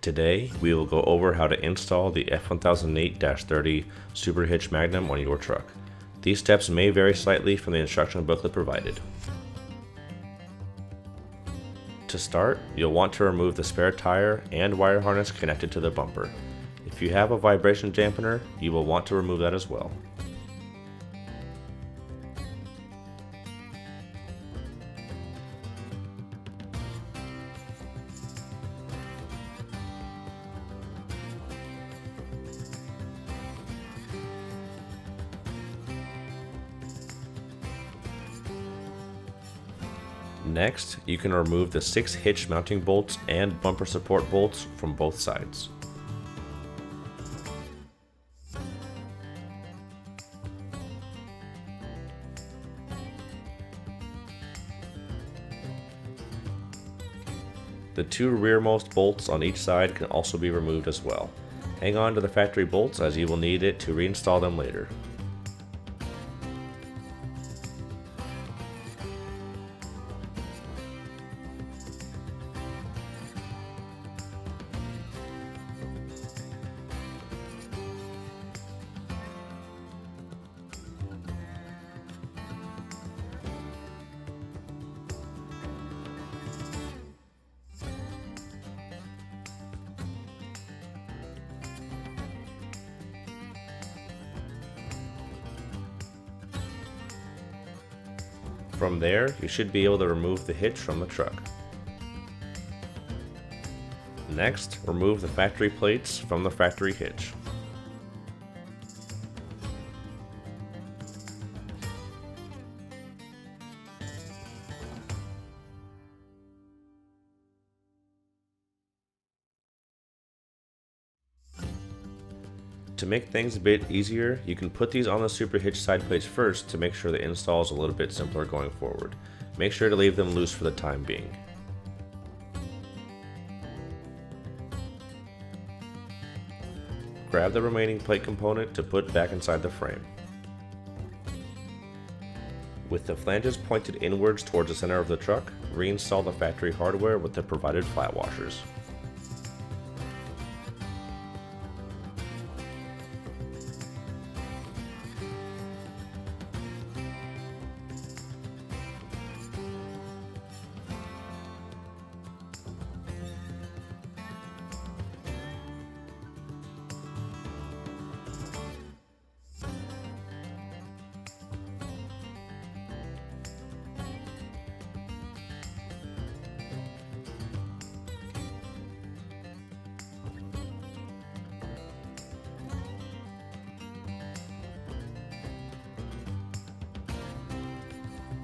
Today, we will go over how to install the F1008-30 SuperHitch Magnum on your truck. These steps may vary slightly from the instruction booklet provided. To start, you'll want to remove the spare tire and wire harness connected to the bumper. If you have a vibration dampener, you will want to remove that as well. Next, you can remove the 6 hitch mounting bolts and bumper support bolts from both sides. The 2 rearmost bolts on each side can also be removed as well. Hang on to the factory bolts as you will need it to reinstall them later. From there, you should be able to remove the hitch from the truck. Next, remove the factory plates from the factory hitch. To make things a bit easier, you can put these on the SuperHitch side plates first to make sure the install is a little bit simpler going forward. Make sure to leave them loose for the time being. Grab the remaining plate component to put back inside the frame. With the flanges pointed inwards towards the center of the truck, reinstall the factory hardware with the provided flat washers.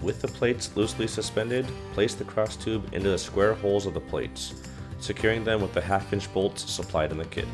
With the plates loosely suspended, place the cross tube into the square holes of the plates, securing them with the 1/2-inch bolts supplied in the kit.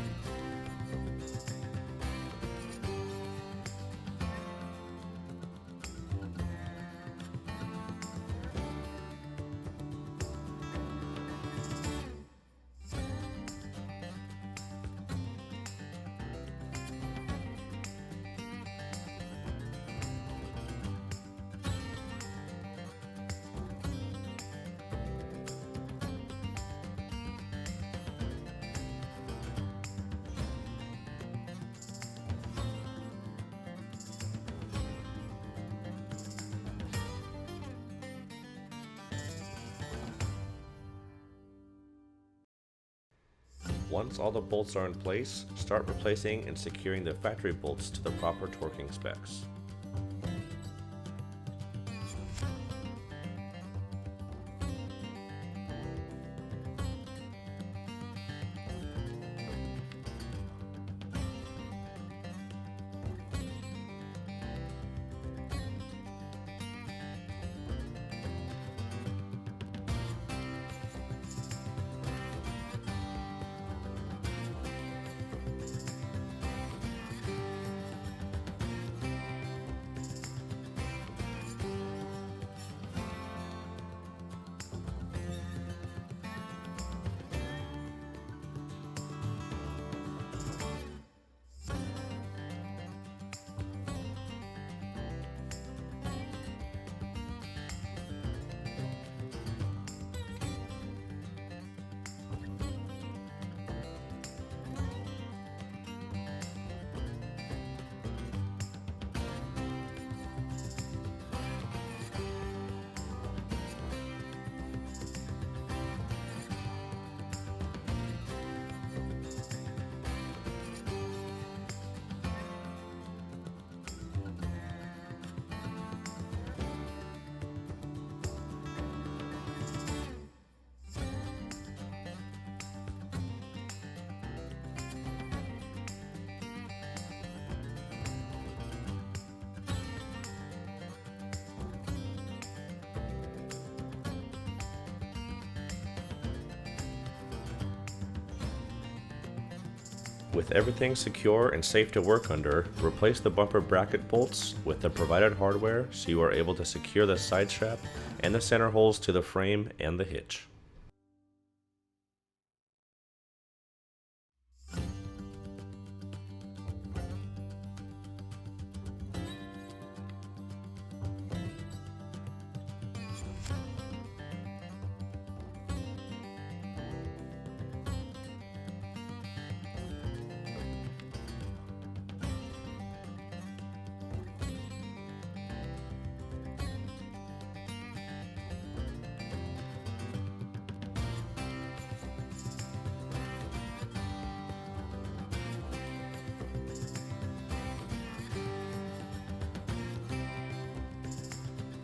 Once all the bolts are in place, start replacing and securing the factory bolts to the proper torquing specs. With everything secure and safe to work under, replace the bumper bracket bolts with the provided hardware so you are able to secure the side strap and the center holes to the frame and the hitch.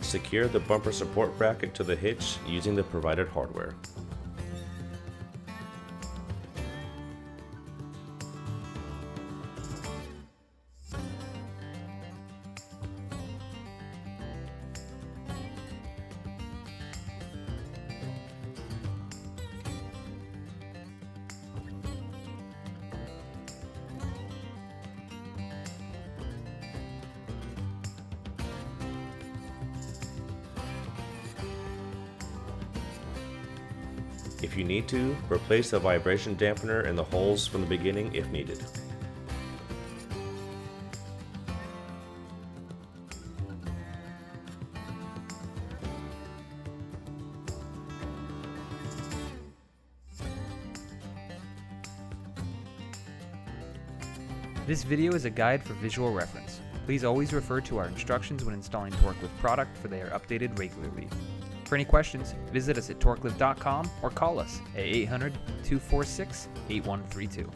Secure the bumper support bracket to the hitch using the provided hardware. If you need to, replace the vibration dampener in the holes from the beginning if needed. This video is a guide for visual reference. Please always refer to our instructions when installing Torklift product, for they are updated regularly. For any questions, visit us at torklift.com or call us at 800-246-8132.